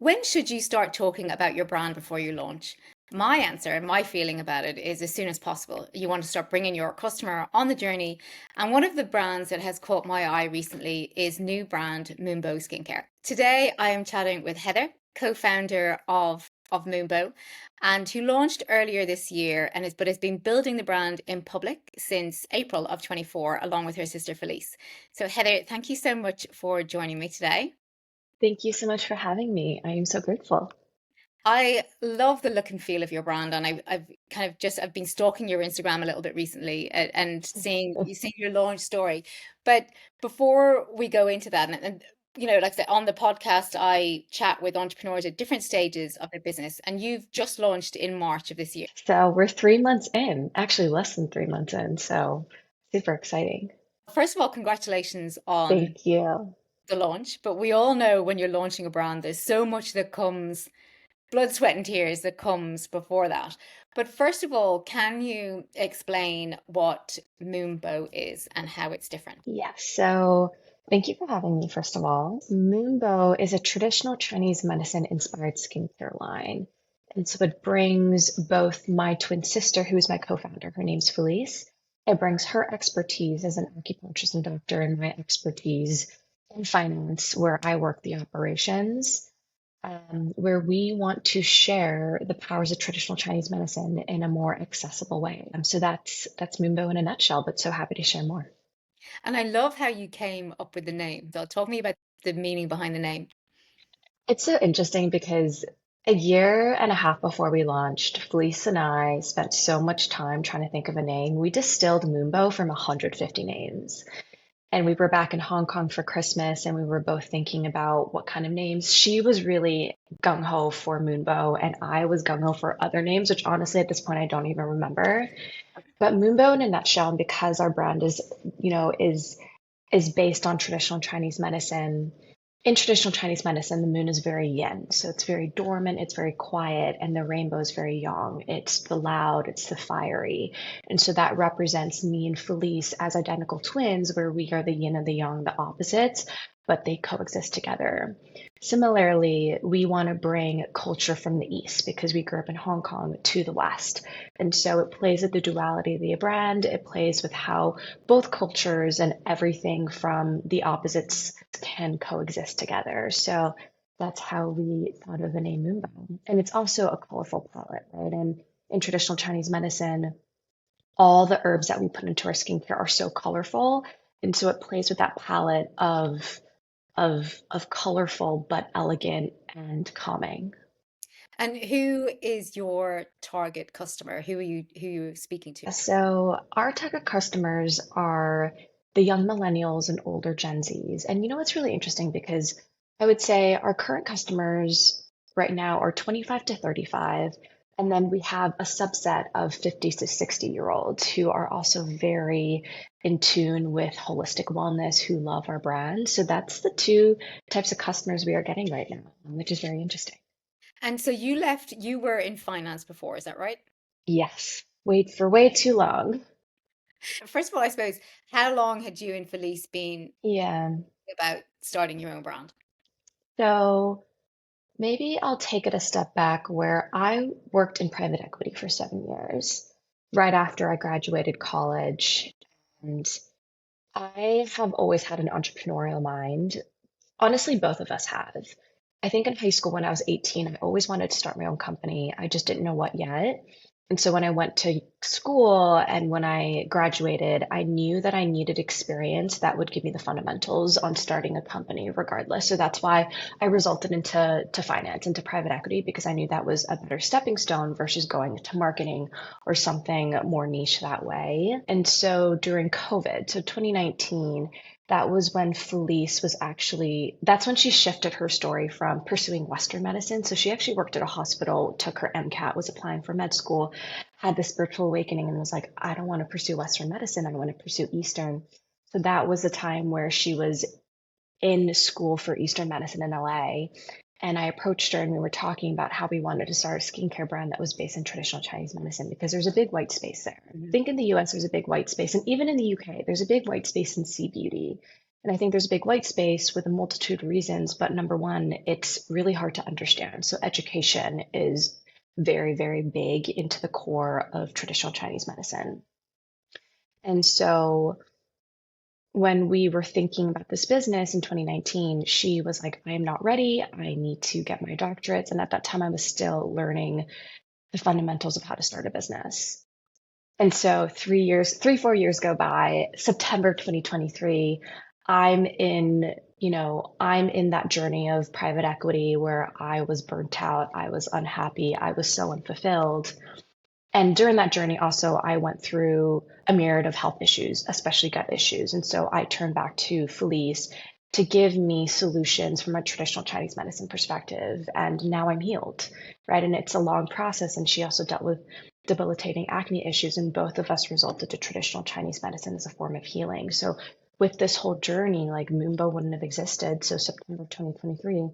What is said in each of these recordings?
When should you start talking about your brand before you launch? My answer and my feeling about it is as soon as possible. You want to start bringing your customer on the journey. And one of the brands that has caught my eye recently is new brand Moonbow Skincare. Today, I am chatting with Heather, co-founder of Moonbow, and who launched earlier this year and has been building the brand in public since April of 24, along with her sister Felice. So Heather, thank you so much for joining me today. Thank you so much for having me. I am so grateful. I love the look and feel of your brand, and I've been stalking your Instagram a little bit recently and seeing your launch story. But before we go into that, and like I said, on the podcast, I chat with entrepreneurs at different stages of their business, and you've just launched in March of this year. So we're 3 months in, actually less than 3 months in. So super exciting. First of all, congratulations on Thank you. the launch. But we all know when you're launching a brand, there's so much that comes blood, sweat, and tears that comes before that. But first of all, can you explain what Moonbow is and how it's different? Yes. So thank you for having me, first of all. Moonbow is a traditional Chinese medicine inspired skincare line. And so it brings both my twin sister, who is my co-founder, her name's Felice. It brings her expertise as an acupuncturist and doctor and my expertise in finance, where I work the operations. Where we want to share the powers of traditional Chinese medicine in a more accessible way. So that's Moonbow in a nutshell, but so happy to share more. And I love how you came up with the name. So talk me about the meaning behind the name. It's so interesting because a year and a half before we launched, Felice and I spent so much time trying to think of a name. We distilled Moonbow from 150 names. And we were back in Hong Kong for Christmas, and we were both thinking about what kind of names. She was really gung ho for Moonbow, and I was gung ho for other names, which honestly at this point I don't even remember. But Moonbow in a nutshell, and because our brand is, is based on traditional Chinese medicine. In traditional Chinese medicine, the moon is very yin. So it's very dormant, it's very quiet, and the rainbow is very yang. It's the loud, it's the fiery. And so that represents me and Felice as identical twins, where we are the yin and the yang, the opposites, but they coexist together. Similarly, we want to bring culture from the East because we grew up in Hong Kong to the West. And so it plays with the duality of the brand. It plays with how both cultures and everything from the opposites can coexist together. So that's how we thought of the name Moonbow. And it's also a colorful palette, right? And in traditional Chinese medicine, all the herbs that we put into our skincare are so colorful. And so it plays with that palette of colorful but elegant and calming. And who is your target customer? Who are you speaking to? So our target customers are the young millennials and older Gen Zs. And it's really interesting because I would say our current customers right now are 25 to 35. And then we have a subset of 50 to 60-year-olds who are also very in tune with holistic wellness, who love our brand. So that's the two types of customers we are getting right now, which is very interesting. And so you were in finance before, is that right? Yes, wait for way too long. First of all, I suppose, how long had you and Felice been Yeah. about starting your own brand? So maybe I'll take it a step back where I worked in private equity for 7 years right after I graduated college. And I have always had an entrepreneurial mind. Honestly, both of us have. I think in high school when I was 18, I always wanted to start my own company. I just didn't know what yet. And so when I went to school and when I graduated, I knew that I needed experience that would give me the fundamentals on starting a company regardless. So that's why I resulted into finance, into private equity, because I knew that was a better stepping stone versus going into marketing or something more niche that way. And so during COVID, so 2019, that was when Felice was actually, that's when she shifted her story from pursuing Western medicine. So she actually worked at a hospital, took her MCAT, was applying for med school, had this spiritual awakening, and was like, I don't want to pursue Western medicine. I want to pursue Eastern. So that was the time where she was in school for Eastern medicine in LA. And I approached her and we were talking about how we wanted to start a skincare brand that was based in traditional Chinese medicine because there's a big white space there. I think in the US, there's a big white space. And even in the UK, there's a big white space in sea beauty. And I think there's a big white space with a multitude of reasons, but number one, it's really hard to understand. So education is very, very big into the core of traditional Chinese medicine. And so when we were thinking about this business in 2019, she was like, I am not ready. I need to get my doctorates. And at that time, I was still learning the fundamentals of how to start a business. And so 4 years go by, September 2023, I'm in that journey of private equity where I was burnt out, I was unhappy, I was so unfulfilled. And during that journey, also, I went through a myriad of health issues, especially gut issues. And so I turned back to Felice to give me solutions from a traditional Chinese medicine perspective. And now I'm healed, right? And it's a long process. And she also dealt with debilitating acne issues. And both of us resulted to traditional Chinese medicine as a form of healing. So with this whole journey, like Moonbow wouldn't have existed. So September 2023,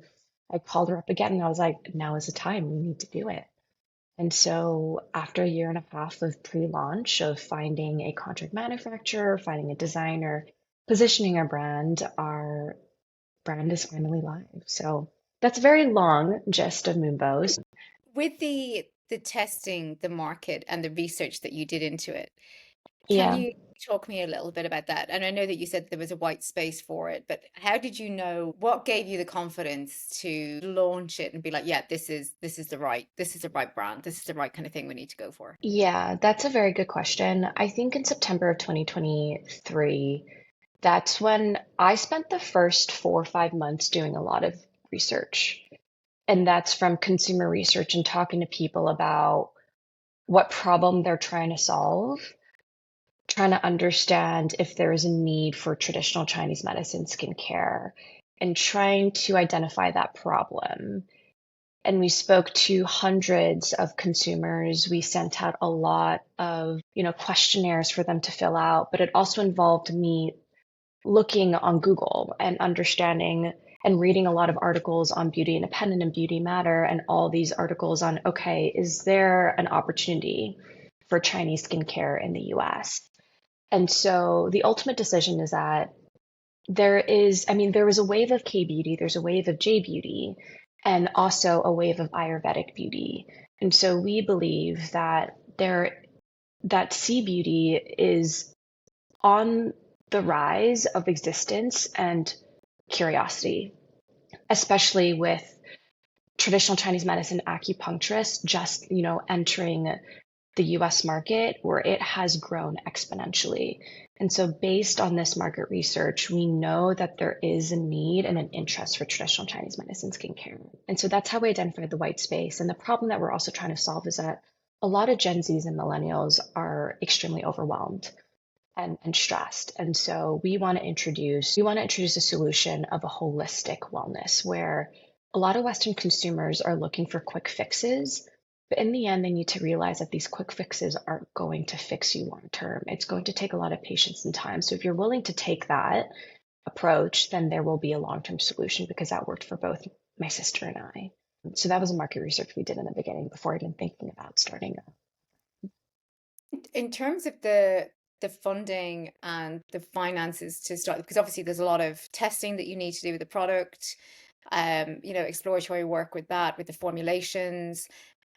I called her up again and I was like, now is the time. We need to do it. And so, after a year and a half of pre launch, of finding a contract manufacturer, finding a designer, positioning our brand is finally live. So, that's a very long gist of Moonbows. With the testing, the market, and the research that you did into it, can Yeah. you talk me a little bit about that? And I know that you said there was a white space for it, but how did you know what gave you the confidence to launch it and be like, yeah, this is the right brand. This is the right kind of thing we need to go for. Yeah, that's a very good question. I think in September of 2023, that's when I spent the first 4 or 5 months doing a lot of research. And that's from consumer research and talking to people about what problem they're trying to solve, trying to understand if there is a need for traditional Chinese medicine skincare, and trying to identify that problem. And we spoke to hundreds of consumers. We sent out a lot of, questionnaires for them to fill out, but it also involved me looking on Google and understanding and reading a lot of articles on Beauty Independent and Beauty Matter and all these articles on, okay, is there an opportunity for Chinese skincare in the US? And so the ultimate decision is that there was a wave of K beauty, there's a wave of J beauty, and also a wave of Ayurvedic beauty. And so we believe that C beauty is on the rise of existence and curiosity, especially with traditional Chinese medicine acupuncturists just, entering the US market where it has grown exponentially. And so, based on this market research, we know that there is a need and an interest for traditional Chinese medicine skincare. And so, that's how we identified the white space. And the problem that we're also trying to solve is that a lot of Gen Zs and millennials are extremely overwhelmed and stressed. And so we want to introduce a solution of a holistic wellness where a lot of Western consumers are looking for quick fixes, but in the end, they need to realize that these quick fixes aren't going to fix you long term. It's going to take a lot of patience and time. So if you're willing to take that approach, then there will be a long-term solution because that worked for both my sister and I. So that was a market research we did in the beginning before even thinking about starting. In terms of the funding and the finances to start, because obviously there's a lot of testing that you need to do with the product, exploratory work with that, with the formulations.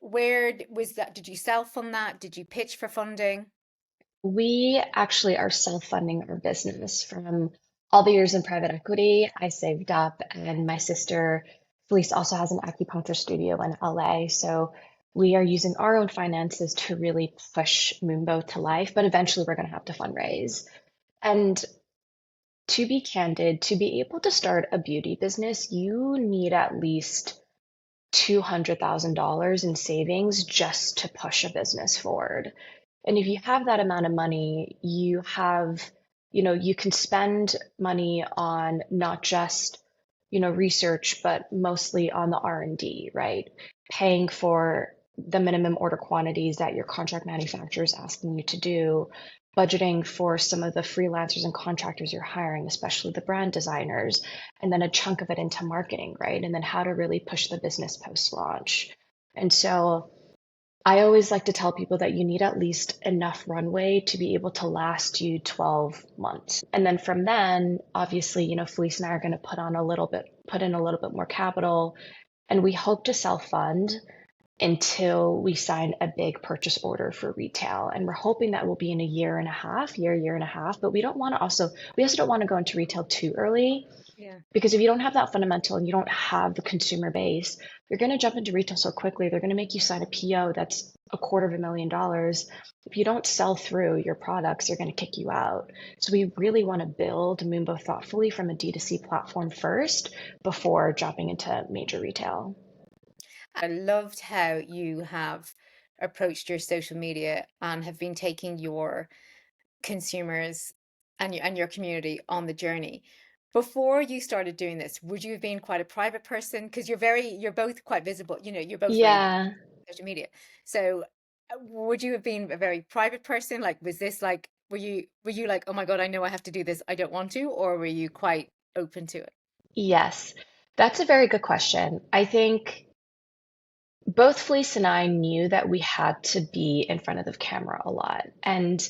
Was that? Did you self-fund that? Did you pitch for funding? We actually are self-funding our business from all the years in private equity. I saved up, and my sister, Felice, also has an acupuncture studio in LA. So we are using our own finances to really push Moonbow to life, but eventually we're going to have to fundraise. And to be candid, to be able to start a beauty business, you need at least $200,000 in savings just to push a business forward. And if you have that amount of money, you can spend money on not just, research, but mostly on the R&D, right? Paying for the minimum order quantities that your contract manufacturer is asking you to do, budgeting for some of the freelancers and contractors you're hiring, especially the brand designers, and then a chunk of it into marketing, right? And then how to really push the business post-launch. And so I always like to tell people that you need at least enough runway to be able to last you 12 months. And then from then, obviously, Felice and I are going to put in a little bit more capital, and we hope to self-fund until we sign a big purchase order for retail. And we're hoping that will be in a year and a half, but we also don't want to go into retail too early, Yeah. because if you don't have that fundamental and you don't have the consumer base, you're going to jump into retail so quickly. They're going to make you sign a PO that's $250,000. If you don't sell through your products, they're going to kick you out. So we really want to build Moonbow thoughtfully from a D2C platform first before jumping into major retail. I loved how you have approached your social media and have been taking your consumers and your community on the journey. Before you started doing this, would you have been quite a private person? Because you're both quite visible, you're both very Yeah. social media. So would you have been a very private person? Like, was this like, were you like, oh my God, I know I have to do this, I don't want to, or were you quite open to it? Yes, that's a very good question. I think both Felice and I knew that we had to be in front of the camera a lot. And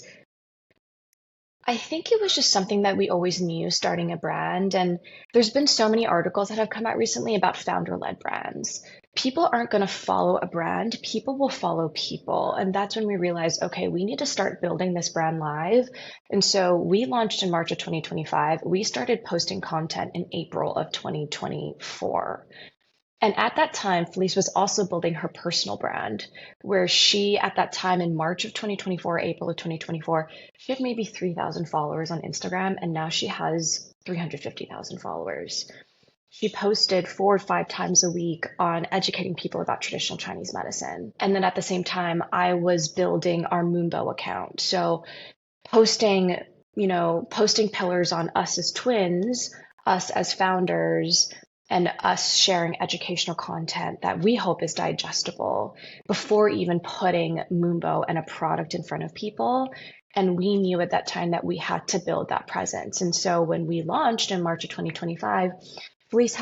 I think it was just something that we always knew starting a brand. And there's been so many articles that have come out recently about founder-led brands. People aren't going to follow a brand, people will follow people. And that's when we realized, okay, we need to start building this brand live. And so we launched in March of 2025. We started posting content in April of 2024. And at that time, Felice was also building her personal brand, where she, at that time in March of 2024, April of 2024, she had maybe 3,000 followers on Instagram, and now she has 350,000 followers. She posted 4 or 5 times a week on educating people about traditional Chinese medicine. And then at the same time, I was building our Moonbow account. So posting, posting pillars on us as twins, us as founders, and us sharing educational content that we hope is digestible before even putting Moonbow and a product in front of people. And we knew at that time that we had to build that presence. And so when we launched in March of 2025, Felice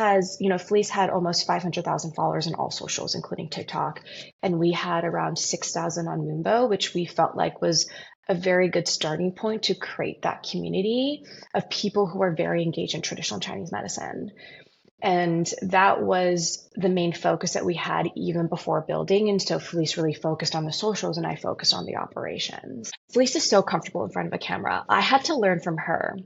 had almost 500,000 followers on all socials, including TikTok. And we had around 6,000 on Moonbow, which we felt like was a very good starting point to create that community of people who are very engaged in traditional Chinese medicine. And that was the main focus that we had even before building. And so Felice really focused on the socials and I focused on the operations. Felice is so comfortable in front of a camera. I had to learn from her.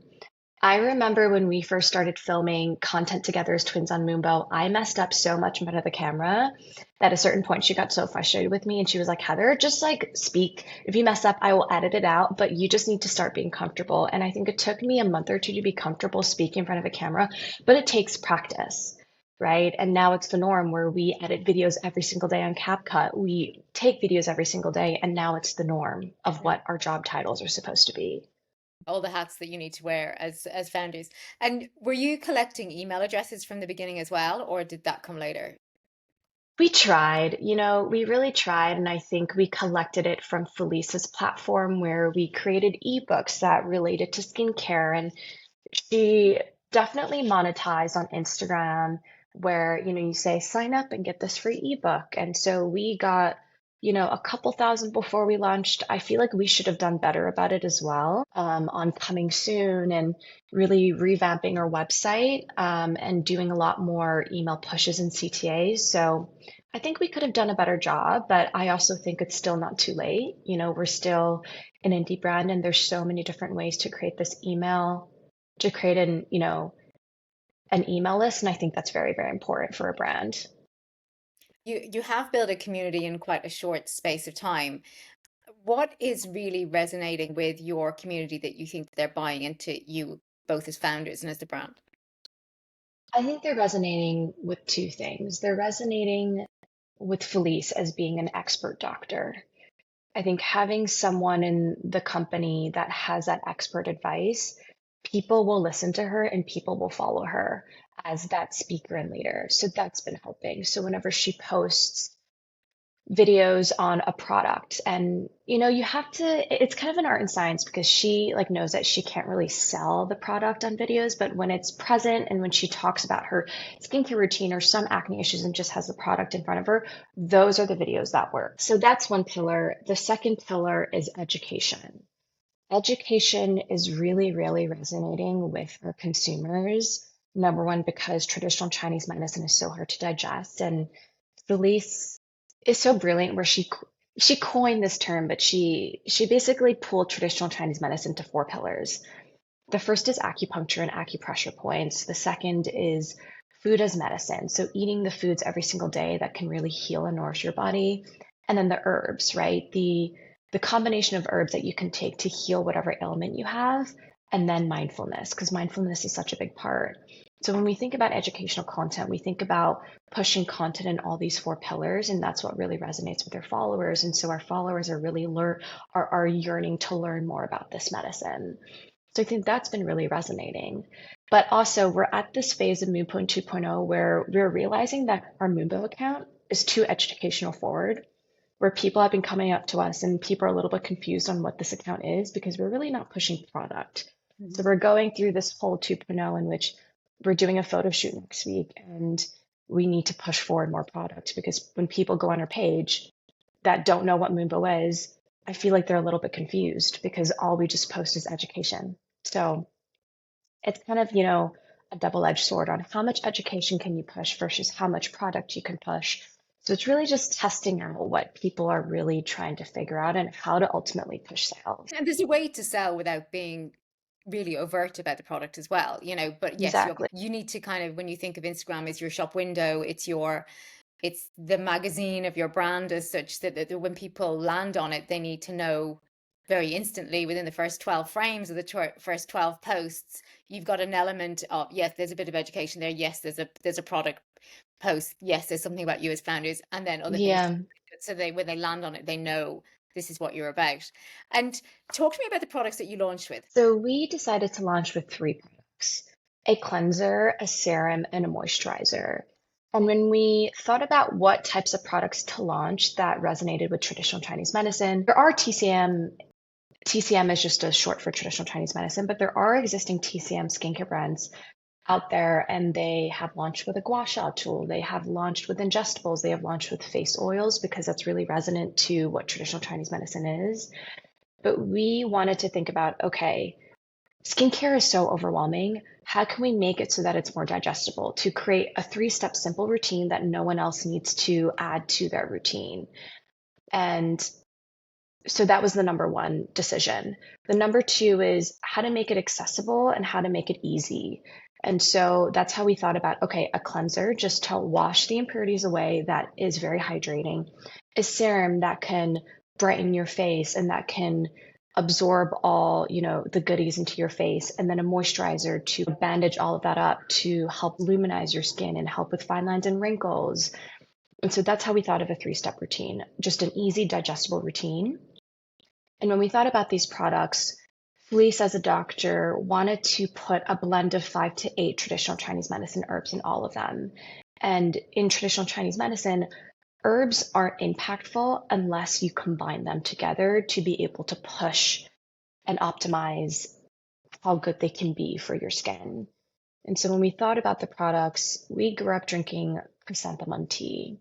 I remember when we first started filming content together as twins on Moonbow, I messed up so much in front of the camera that at a certain point she got so frustrated with me and she was like, Heather, just like speak. If you mess up, I will edit it out, but you just need to start being comfortable. And I think it took me a month or two to be comfortable speaking in front of a camera, but it takes practice, right? And now it's the norm where we edit videos every single day on CapCut. We take videos every single day, and now it's the norm of what our job titles are supposed to be. All the hats that you need to wear as founders. And were you collecting email addresses from the beginning as well, or did that come later? We tried, we really tried. And I think we collected it from Felice's platform where we created ebooks that related to skincare. And she definitely monetized on Instagram where, you say, sign up and get this free ebook. And so we got, a couple thousand before we launched. I feel like we should have done better about it as well, on coming soon and really revamping our website, and doing a lot more email pushes and CTAs. So I think we could have done a better job, but I also think it's still not too late. We're still an indie brand and there's so many different ways to create this email to create an email list, and I think that's very, very important for a brand. You have built a community in quite a short space of time. What is really resonating with your community that you think they're buying into you both as founders and as the brand? I think they're resonating with two things. They're resonating with Felice as being an expert doctor. I think having someone in the company that has that expert advice, people will listen to her and people will follow her as that speaker and leader. So that's been helping. So whenever she posts videos on a product. And you have to, it's kind of an art and science because she like knows that she can't really sell the product on videos, but when it's present and when she talks about her skincare routine or some acne issues and just has the product in front of her, those are the videos that work. So that's one pillar. The second pillar is education. Education is really, really resonating with our consumers. Number one, because traditional Chinese medicine is so hard to digest, and Felice is so brilliant where she coined this term, but she basically pulled traditional Chinese medicine to four pillars. The first is acupuncture and acupressure points. The second is food as medicine, so eating the foods every single day that can really heal and nourish your body. And then the herbs, right? The combination of herbs that you can take to heal whatever ailment you have, and then mindfulness, because mindfulness is such a big part. So when we think about educational content, we think about pushing content in all these four pillars, and that's what really resonates with our followers. And so our followers are really are yearning to learn more about this medicine. So I think that's been really resonating. But also, we're at this phase of Moonbow 2.0 where we're realizing that our Moonbow account is too educational forward, where people have been coming up to us and people are a little bit confused on what this account is because we're really not pushing product. So Mhm. we're going through this whole 2.0 in which we're doing a photo shoot next week and we need to push forward more product because when people go on our page that don't know what Moonbow is, I feel like they're a little bit confused because all we just post is education. So it's kind of, a double-edged sword on how much education can you push versus how much product you can push. So it's really just testing out what people are really trying to figure out and how to ultimately push sales. And there's a way to sell without being really overt about the product as well, but yes, Exactly. you need to kind of, when you think of Instagram as your shop window, it's the magazine of your brand as such that when people land on it, they need to know very instantly within the first 12 frames of the first 12 posts, you've got an element of, yes, there's a bit of education there. Yes, there's a product post. Yes, there's something about you as founders, and then other things. Yeah. So when they land on it, they know this is what you're about. And talk to me about the products that you launched with. So we decided to launch with three products: a cleanser, a serum, and a moisturizer. And when we thought about what types of products to launch that resonated with traditional Chinese medicine, there are TCM. TCM is just a short for traditional Chinese medicine, but there are existing TCM skincare brands out there, and they have launched with a gua sha tool. They have launched with ingestibles. They have launched with face oils because that's really resonant to what traditional Chinese medicine is. But we wanted to think about, okay, skincare is so overwhelming. How can we make it so that it's more digestible to create a three-step simple routine that no one else needs to add to their routine? And so that was the number one decision. The number two is how to make it accessible and how to make it easy. And so that's how we thought about, okay, a cleanser just to wash the impurities away that is very hydrating, a serum that can brighten your face and that can absorb all, the goodies into your face, and then a moisturizer to bandage all of that up to help luminize your skin and help with fine lines and wrinkles. And so that's how we thought of a three-step routine, just an easy digestible routine. And when we thought about these products, Felice, as a doctor, wanted to put a blend of 5 to 8 traditional Chinese medicine herbs in all of them. And in traditional Chinese medicine, herbs aren't impactful unless you combine them together to be able to push and optimize how good they can be for your skin. And so when we thought about the products, we grew up drinking chrysanthemum tea.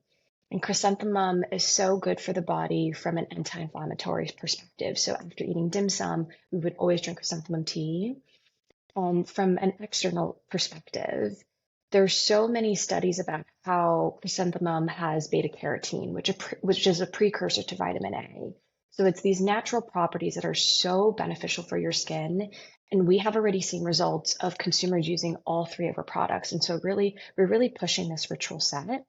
And chrysanthemum is so good for the body from an anti-inflammatory perspective. So after eating dim sum, we would always drink chrysanthemum tea. From an external perspective, there's so many studies about how chrysanthemum has beta carotene, which is a precursor to vitamin A. So it's these natural properties that are so beneficial for your skin. And we have already seen results of consumers using all three of our products. And so we're really pushing this ritual set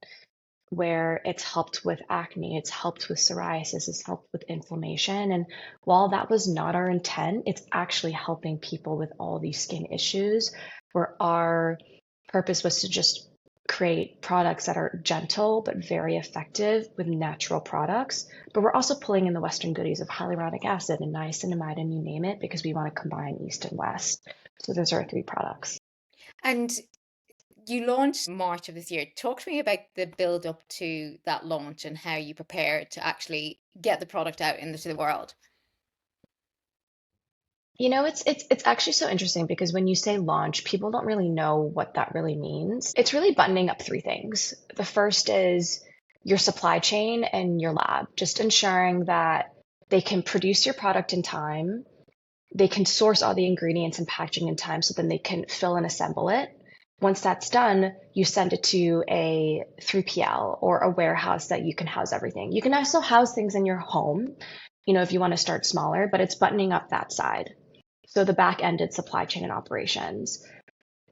where it's helped with acne, it's helped with psoriasis, it's helped with inflammation. And while that was not our intent, it's actually helping people with all these skin issues, where our purpose was to just create products that are gentle but very effective with natural products. But we're also pulling in the Western goodies of hyaluronic acid and niacinamide and you name it, because we want to combine East and West. So those are our three products. And You launched March of this year. Talk to me about the build up to that launch and how you prepare to actually get the product out into the world. It's actually so interesting because when you say launch, people don't really know what that really means. It's really buttoning up three things. The first is your supply chain and your lab, just ensuring that they can produce your product in time, they can source all the ingredients and packaging in time so then they can fill and assemble it. Once that's done, you send it to a 3PL or a warehouse that you can house everything. You can also house things in your home, if you want to start smaller, but it's buttoning up that side. So the back-ended supply chain and operations.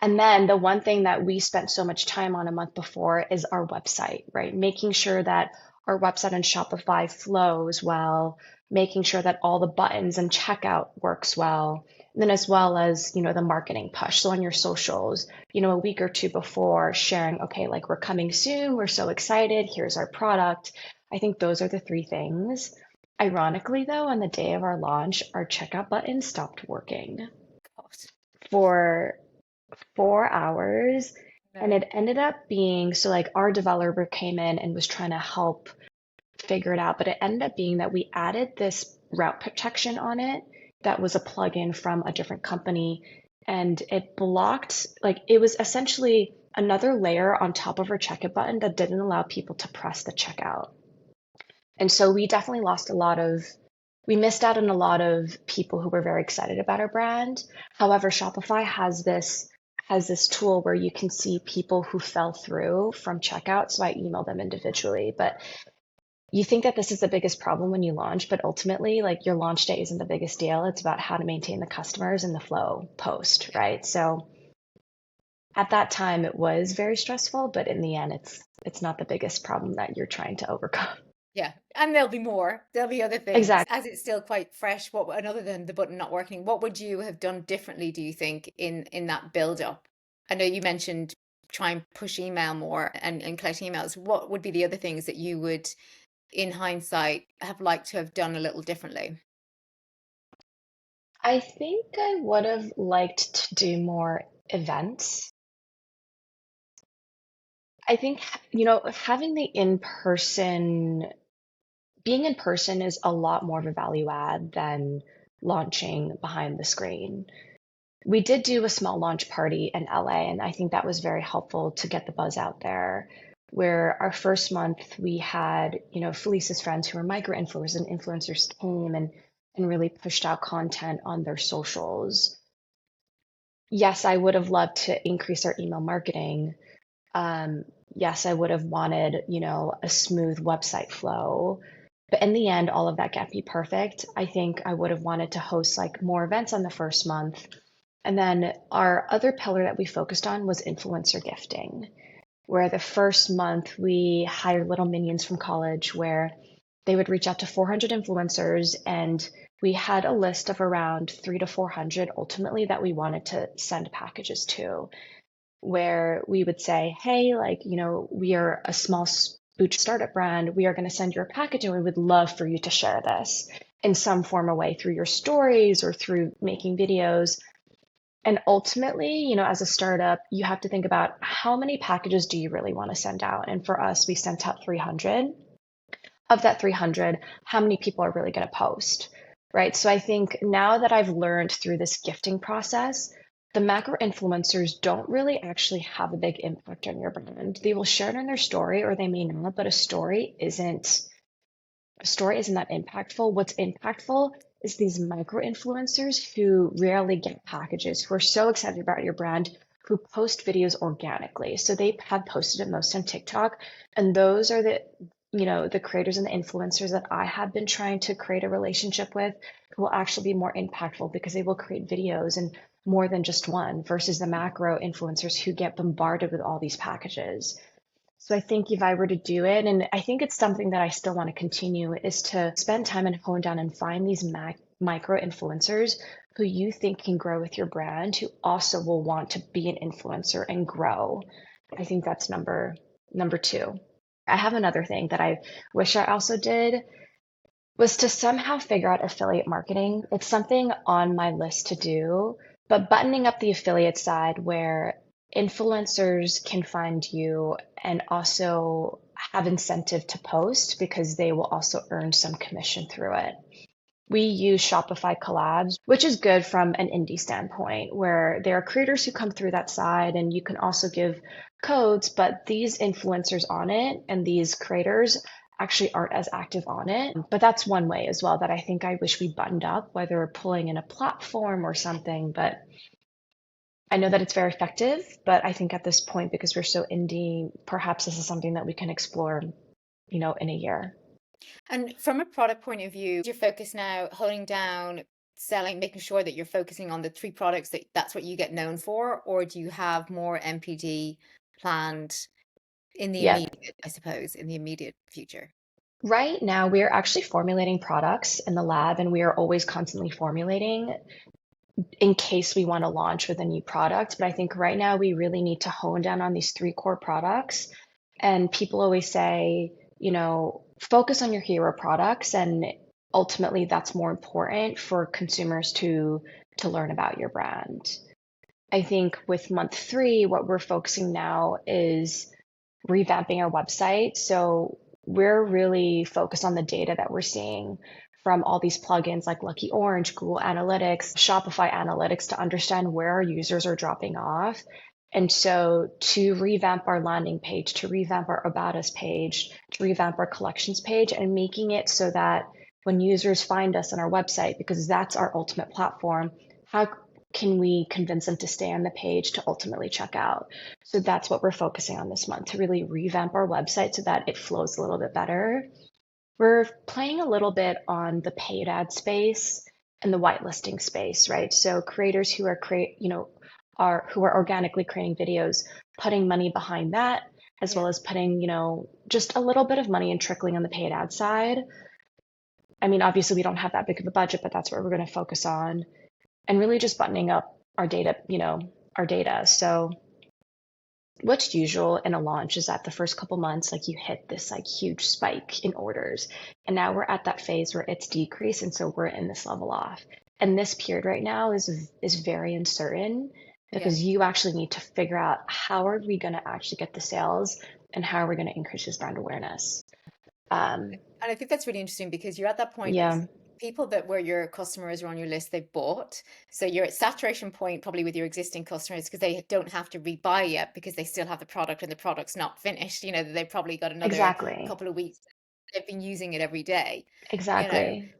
And then the one thing that we spent so much time on a month before is our website, right? Making sure that our website and Shopify flows well, making sure that all the buttons and checkout works well. And then as well as, the marketing push. So on your socials, a week or two before sharing, okay, like we're coming soon, we're so excited, here's our product. I think those are the three things. Ironically, though, on the day of our launch, our checkout button stopped working God, for 4 hours. And no. it ended up being so like our developer came in and was trying to help figure it out, but it ended up being that we added this route protection on it that was a plugin from a different company. And it blocked, like, it was essentially another layer on top of our checkout button that didn't allow people to press the checkout. And so we definitely we missed out on a lot of people who were very excited about our brand. However, Shopify has this tool where you can see people who fell through from checkout. So I email them individually. But you think that this is the biggest problem when you launch, but ultimately, like your launch day isn't the biggest deal. It's about how to maintain the customers and the flow post, right? So at that time, it was very stressful, but in the end, it's not the biggest problem that you're trying to overcome. Yeah, and there'll be more. There'll be other things. Exactly. As it's still quite fresh, what and other than the button not working, what would you have done differently, do you think, in that build up? I know you mentioned try and push email more and collect emails. What would be the other things that you would, in hindsight, have liked to have done a little differently? I think I would have liked to do more events. I think, having being in person is a lot more of a value add than launching behind the screen. We did do a small launch party in LA, and I think that was very helpful to get the buzz out there. Where our first month we had, Felice's friends who were micro influencers and influencers came and really pushed out content on their socials. Yes, I would have loved to increase our email marketing. Um, yes, I would have wanted, a smooth website flow. But in the end, all of that can't be perfect. I think I would have wanted to host like more events on the first month. And then our other pillar that we focused on was influencer gifting, where the first month we hired little minions from college where they would reach out to 400 influencers, and we had a list of around 300 to 400 ultimately that we wanted to send packages to, where we would say, hey, like, we are a small boot startup brand. We are going to send you a package and we would love for you to share this in some form or way through your stories or through making videos. And ultimately, as a startup, you have to think about how many packages do you really want to send out? And for us, we sent out 300. Of that 300, how many people are really going to post, right? So I think now that I've learned through this gifting process, the macro influencers don't really actually have a big impact on your brand. They will share it in their story or they may not, but a story isn't that impactful. What's impactful is these micro influencers who rarely get packages, who are so excited about your brand, who post videos organically. So they have posted it most on TikTok. And those are the creators and the influencers that I have been trying to create a relationship with, who will actually be more impactful because they will create videos and more than just one versus the macro influencers who get bombarded with all these packages. So I think if I were to do it, and I think it's something that I still want to continue, is to spend time and hone down and find these micro influencers who you think can grow with your brand, who also will want to be an influencer and grow. I think that's number two. I have another thing that I wish I also did was to somehow figure out affiliate marketing. It's something on my list to do, but buttoning up the affiliate side where influencers can find you and also have incentive to post because they will also earn some commission through it. We use Shopify collabs, which is good from an indie standpoint, where there are creators who come through that side and you can also give codes, but these influencers on it and these creators actually aren't as active on it. But that's one way as well that I think I wish we buttoned up, whether we're pulling in a platform or something. But I know that it's very effective, but I think at this point, because we're so indie, perhaps this is something that we can explore, in a year. And from a product point of view, your focus now honing down, selling, making sure that you're focusing on the three products that's what you get known for, or do you have more MPD planned in the Yeah. immediate, I suppose, in the immediate future? Right now, we are actually formulating products in the lab, and we are always constantly formulating in case we want to launch with a new product. But I think right now we really need to hone down on these three core products. And people always say, focus on your hero products, and ultimately that's more important for consumers to learn about your brand. I think with month three, what we're focusing now is revamping our website. So we're really focused on the data that we're seeing from all these plugins like Lucky Orange, Google Analytics, Shopify Analytics to understand where our users are dropping off. And so to revamp our landing page, to revamp our About Us page, to revamp our collections page, and making it so that when users find us on our website, because that's our ultimate platform, how can we convince them to stay on the page to ultimately check out? So that's what we're focusing on this month, to really revamp our website so that it flows a little bit better. We're playing a little bit on the paid ad space and the whitelisting space, right? So creators who are organically creating videos, putting money behind that, as Yeah. well as putting, just a little bit of money and trickling on the paid ad side. I mean, obviously we don't have that big of a budget, but that's what we're going to focus on, and really just buttoning up our data. So what's usual in a launch is that the first couple months, like you hit this like huge spike in orders. And now we're at that phase where it's decreased. And so we're in this level off. And this period right now is very uncertain Yeah. because you actually need to figure out how are we going to actually get the sales and how are we going to increase this brand awareness. Um, And I think that's really interesting because you're at that point of yeah, people that were your customers are on your list, they bought. So you're at saturation point probably with your existing customers because they don't have to rebuy yet because they still have the product and the product's not finished. They've probably got another exactly. couple of weeks. They've been using it every day, you know. Exactly.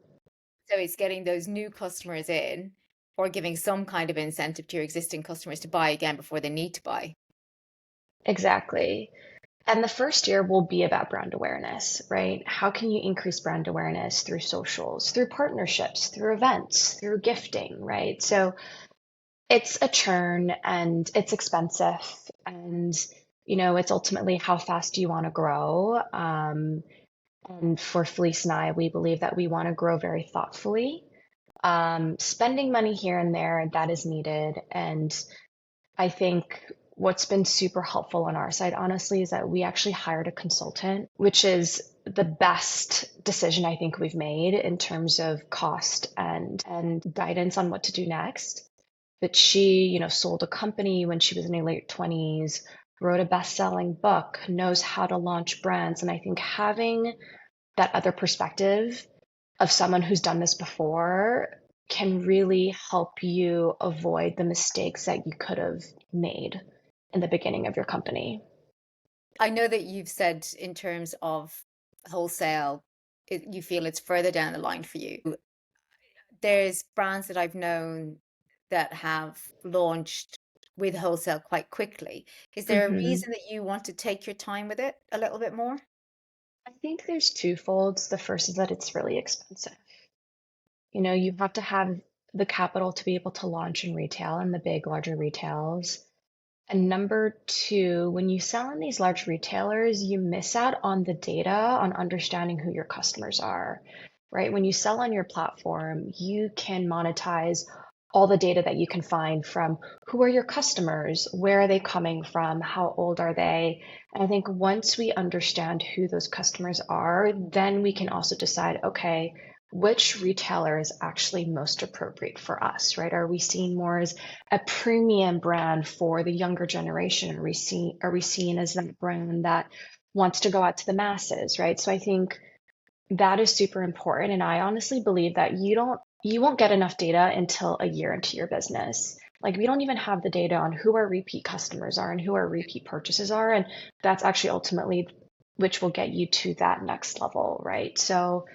So it's getting those new customers in or giving some kind of incentive to your existing customers to buy again before they need to buy. Exactly. And the first year will be about brand awareness, right? How can you increase brand awareness through socials, through partnerships, through events, through gifting, right? So it's a churn and it's expensive. And, it's ultimately how fast do you want to grow? And for Felice and I, we believe that we want to grow very thoughtfully. Spending money here and there that is needed. And I think what's been super helpful on our side, honestly, is that we actually hired a consultant, which is the best decision I think we've made in terms of cost and guidance on what to do next. But she, sold a company when she was in her late 20s, wrote a best-selling book, knows how to launch brands. And I think having that other perspective of someone who's done this before can really help you avoid the mistakes that you could have made in the beginning of your company. I know that you've said in terms of wholesale, you feel it's further down the line for you. There's brands that I've known that have launched with wholesale quite quickly. Is there a hmm reason that you want to take your time with it a little bit more? I think there's twofolds. The first is that it's really expensive. You have to have the capital to be able to launch in retail and the big, larger retails. And number two, when you sell in these large retailers, you miss out on the data on understanding who your customers are, right? When you sell on your platform, you can monetize all the data that you can find from who are your customers, where are they coming from, how old are they? And I think once we understand who those customers are, then we can also decide, okay, which retailer is actually most appropriate for us, right? Are we seen more as a premium brand for the younger generation? Are we seen as that brand that wants to go out to the masses, right? So I think that is super important. And I honestly believe that you won't get enough data until a year into your business. Like we don't even have the data on who our repeat customers are and who our repeat purchases are. And that's actually ultimately which will get you to that next level, right? So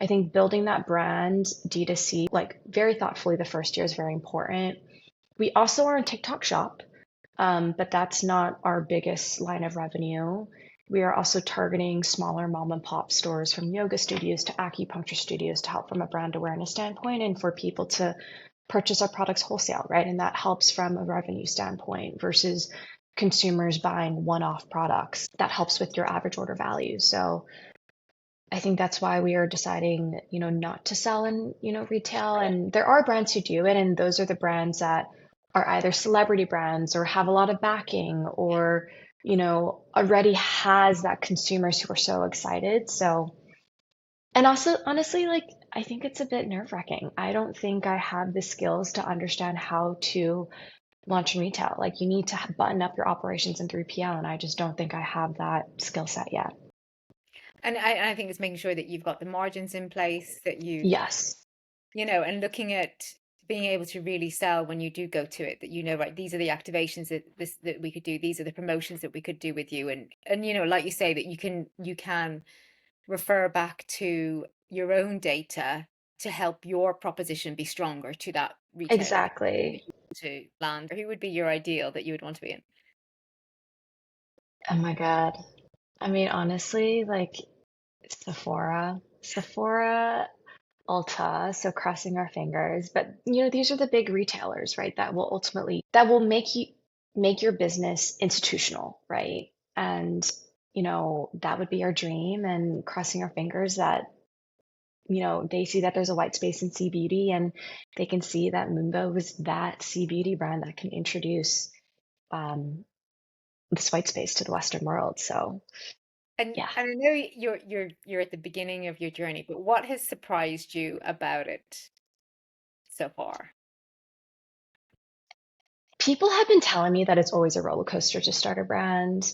I think building that brand D2C, like very thoughtfully the first year is very important. We also are a TikTok shop, but that's not our biggest line of revenue. We are also targeting smaller mom and pop stores from yoga studios to acupuncture studios to help from a brand awareness standpoint and for people to purchase our products wholesale, right? And that helps from a revenue standpoint versus consumers buying one-off products. That helps with your average order value. So I think that's why we are deciding, not to sell in, retail. And there are brands who do it, and those are the brands that are either celebrity brands or have a lot of backing or, already has that consumers who are so excited. So, and also honestly, like I think it's a bit nerve-wracking. I don't think I have the skills to understand how to launch in retail. Like you need to button up your operations in 3PL, and I just don't think I have that skill set yet. And I think it's making sure that you've got the margins in place, that Yes, and looking at being able to really sell when you do go to it, that right, these are the activations that we could do, these are the promotions that we could do with you, and like you say, that you can refer back to your own data to help your proposition be stronger to that retailer that you exactly. want to land. Who would be your ideal that you would want to be in? Oh my God. I mean, honestly, like Sephora, Ulta, so crossing our fingers. But these are the big retailers, right? That will make your business institutional, right? And that would be our dream and crossing our fingers that, they see that there's a white space in C beauty and they can see that Moonbow is that C beauty brand that can introduce um, this white space to the Western world. So And yeah. and I know you're at the beginning of your journey, but what has surprised you about it so far? People have been telling me that it's always a roller coaster to start a brand.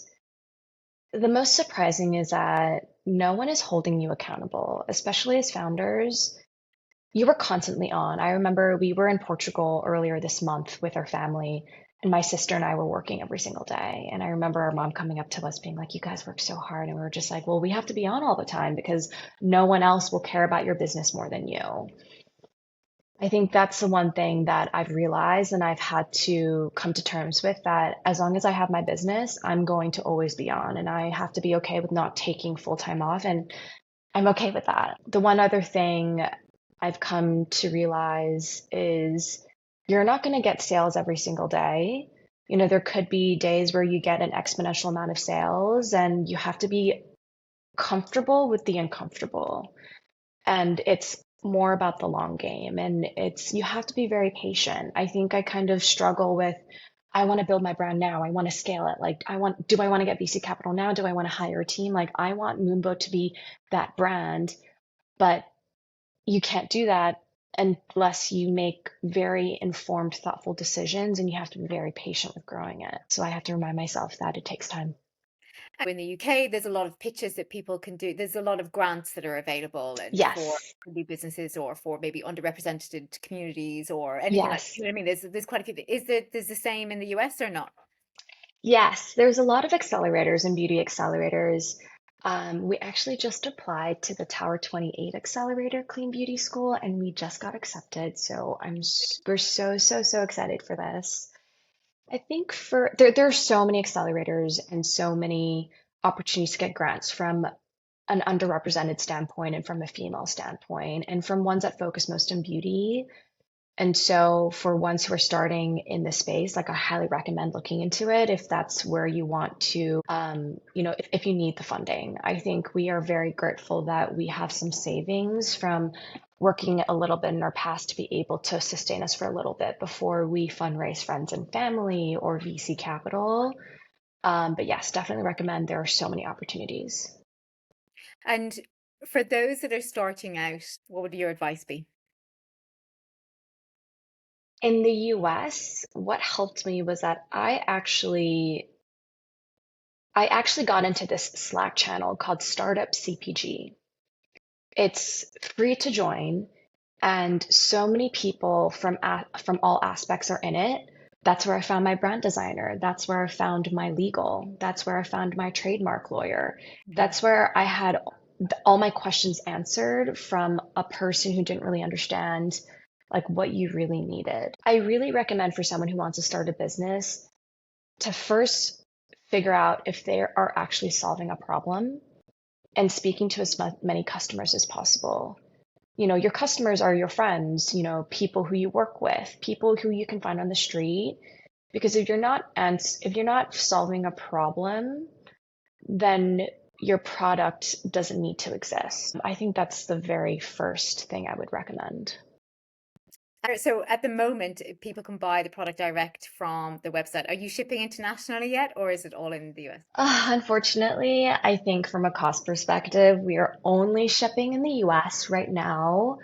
The most surprising is that no one is holding you accountable, especially as founders. You were constantly on. I remember we were in Portugal earlier this month with our family, and my sister and I were working every single day. And I remember our mom coming up to us being like, "You guys work so hard." And we were just like, "Well, we have to be on all the time because no one else will care about your business more than you." I think that's the one thing that I've realized and I've had to come to terms with that as long as I have my business, I'm going to always be on and I have to be okay with not taking full time off. And I'm okay with that. The one other thing I've come to realize is you're not going to get sales every single day. There could be days where you get an exponential amount of sales and you have to be comfortable with the uncomfortable. And it's more about the long game. And you have to be very patient. I think I kind of struggle with, I want to build my brand now. I want to scale it. Like, do I want to get VC capital now? Do I want to hire a team? Like, I want Moonbow to be that brand, but you can't do that unless you make very informed, thoughtful decisions, and you have to be very patient with growing it. So I have to remind myself that it takes time. In the UK, there's a lot of pitches that people can do. There's a lot of grants that are available and for Yes. new businesses or for maybe underrepresented communities or anything like, Yes. you know what I mean? There's quite a few. There's the same in the US or not? Yes, there's a lot of accelerators and beauty accelerators. We actually just applied to the Tower 28 Accelerator Clean Beauty School, and we just got accepted. So we're so, so, so excited for this. I think there are so many accelerators and so many opportunities to get grants from an underrepresented standpoint and from a female standpoint, and from ones that focus most on beauty. And so for ones who are starting in the space, like I highly recommend looking into it if that's where you want to, if you need the funding. I think we are very grateful that we have some savings from working a little bit in our past to be able to sustain us for a little bit before we fundraise friends and family or VC capital. But yes, definitely recommend. There are so many opportunities. And For those that are starting out, what would your advice be? In the US, what helped me was that I actually got into this Slack channel called Startup CPG. It's free to join, and so many people from all aspects are in it. That's where I found my brand designer. That's where I found my legal. That's where I found my trademark lawyer. Mhm. That's where I had all my questions answered from a person who didn't really understand like what you really needed. I really recommend for someone who wants to start a business to first figure out if they are actually solving a problem and speaking to as many customers as possible. Your customers are your friends, people who you work with, people who you can find on the street. Because if you're not solving a problem, then your product doesn't need to exist. I think that's the very first thing I would recommend. So at the moment, people can buy the product direct from the website. Are you shipping internationally yet, or is it all in the US? Unfortunately, I think from a cost perspective, we are only shipping in the US right now,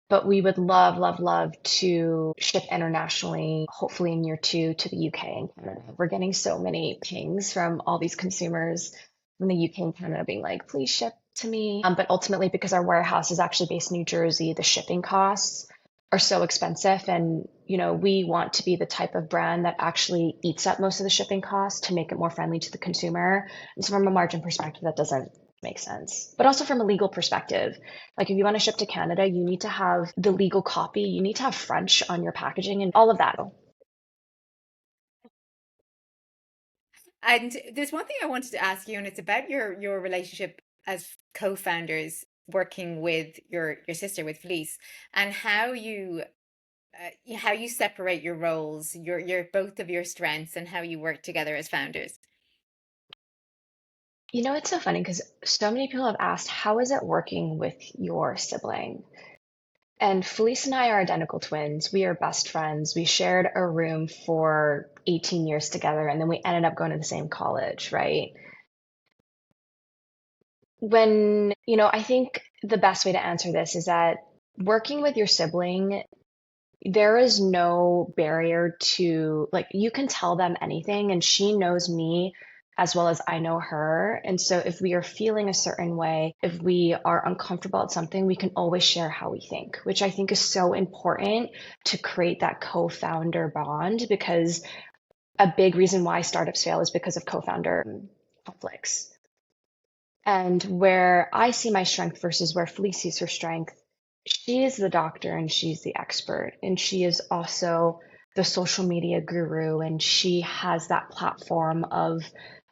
but we would love, love, love to ship internationally, hopefully in year two to the UK and Canada. We're getting so many pings from all these consumers from the UK and Canada being like, please ship to me. But ultimately, because our warehouse is actually based in New Jersey, the shipping costs are so expensive. And, we want to be the type of brand that actually eats up most of the shipping costs to make it more friendly to the consumer. And so from a margin perspective, that doesn't make sense. But also from a legal perspective, like if you want to ship to Canada, you need to have the legal copy, you need to have French on your packaging and all of that. And there's one thing I wanted to ask you, and it's about your relationship as co-founders working with your sister with Fleece, and how you separate your roles, your both of your strengths, and how you work together as founders. It's so funny because so many people have asked, how is it working with your sibling? And Felice and I are identical twins. We are best friends. We shared a room for 18 years together, and then we ended up going to the same college, right? I think the best way to answer this is that working with your sibling, there is no barrier to, like, you can tell them anything, and she knows me as well as I know her. And so if we are feeling a certain way, if we are uncomfortable at something, we can always share how we think, which I think is so important to create that co-founder bond, because a big reason why startups fail is because of co-founder conflicts. And where I see my strength versus where Felice sees her strength, she is the doctor and she's the expert. And she is also the social media guru. And she has that platform of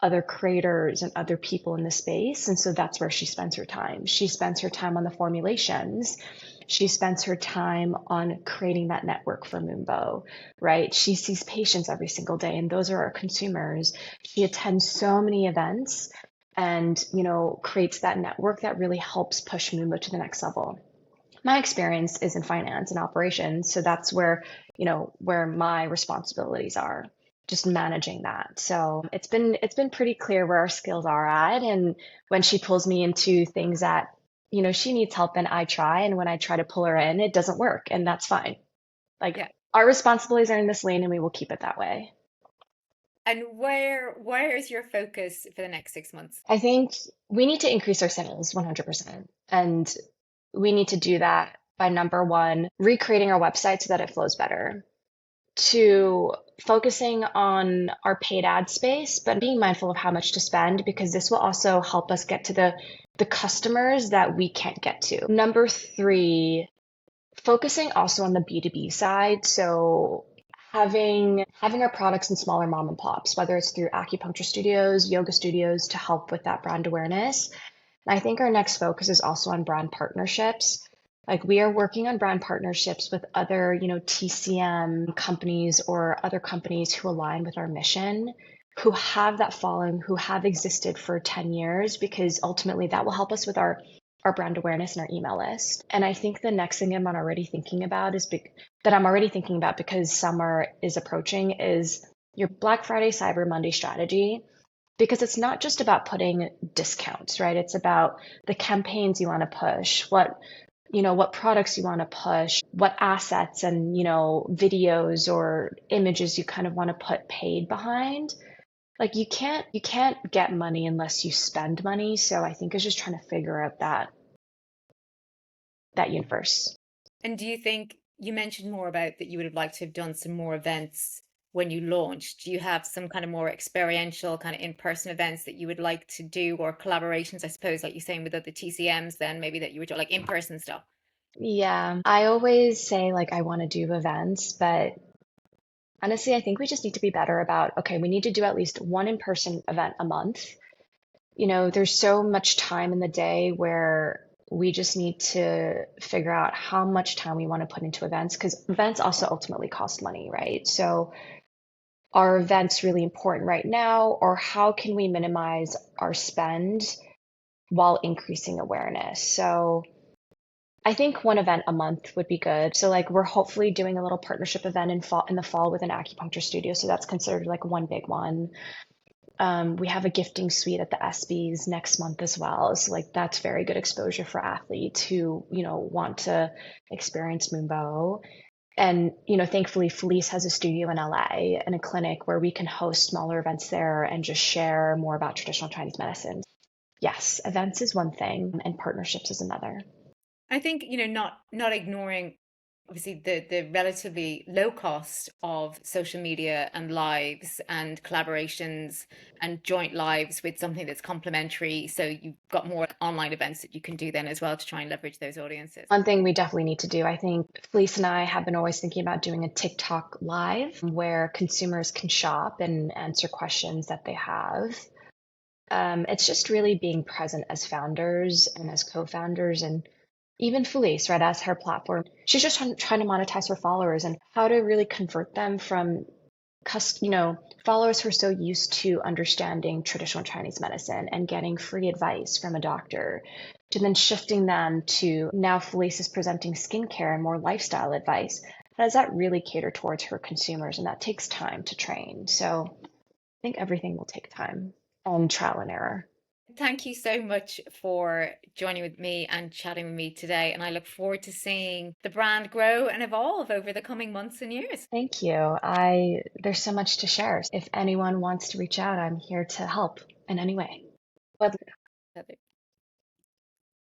other creators and other people in the space. And so that's where she spends her time. She spends her time on the formulations. She spends her time on creating that network for Moonbow, right? She sees patients every single day, and those are our consumers. She attends so many events and creates that network that really helps push Moonbow to the next level. My experience is in finance and operations, so that's where my responsibilities are, just managing that. So it's been pretty clear where our skills are at, and when she pulls me into things that she needs help in, I try, and when I try to pull her in, it doesn't work, and that's fine. Like, Yeah. our responsibilities are in this lane, and we will keep it that way. And where is your focus for the next 6 months? I think we need to increase our sales 100%. And we need to do that by number one, recreating our website so that it flows better. Two, focusing on our paid ad space, but being mindful of how much to spend, because this will also help us get to the customers that we can't get to. Number three, focusing also on the B2B side. So having our products in smaller mom and pops, whether it's through acupuncture studios, yoga studios, to help with that brand awareness. And I think our next focus is also on brand partnerships. Like, we are working on brand partnerships with other, TCM companies or other companies who align with our mission, who have that following, who have existed for 10 years, because ultimately that will help us with our brand awareness and our email list. And I think the next thing that I'm already thinking about, because summer is approaching, is your Black Friday, Cyber Monday strategy. because it's not just about putting discounts, right? It's about the campaigns you want to push, what products you want to push, what assets and, videos or images you kind of want to put paid behind. Like you can't get money unless you spend money. So I think it's just trying to figure out that universe. And do you think you mentioned more about that you would have liked to have done some more events when you launched? Do you have some kind of more experiential kind of in-person events that you would like to do or collaborations, I suppose, like you're saying with other TCMs, then maybe that you would do like in-person stuff? Yeah, I always say like I want to do events, but honestly, I think we just need to be better about, okay, we need to do at least one in-person event a month. There's so much time in the day where we just need to figure out how much time we want to put into events because events also ultimately cost money, right? So are events really important right now, or how can we minimize our spend while increasing awareness? So I think one event a month would be good. So like we're hopefully doing a little partnership event in the fall with an acupuncture studio. So that's considered like one big one. We have a gifting suite at the ESPYs next month as well. So like that's very good exposure for athletes who, want to experience Moonbow. And, thankfully Felice has a studio in LA and a clinic where we can host smaller events there and just share more about traditional Chinese medicine. Yes, events is one thing and partnerships is another. I think, not ignoring obviously the relatively low cost of social media and lives and collaborations and joint lives with something that's complementary. So you've got more online events that you can do then as well to try and leverage those audiences. One thing we definitely need to do, I think Felice and I have been always thinking about doing a TikTok live where consumers can shop and answer questions that they have. It's just really being present as founders and as co-founders and even Felice, right, as her platform. She's just trying to monetize her followers and how to really convert them from followers who are so used to understanding traditional Chinese medicine and getting free advice from a doctor to then shifting them to now Felice is presenting skincare and more lifestyle advice. How does that really cater towards her consumers? And that takes time to train. So I think everything will take time and trial and error. Thank you so much for joining with me and chatting with me today. And I look forward to seeing the brand grow and evolve over the coming months and years. Thank you. There's so much to share. If anyone wants to reach out, I'm here to help in any way.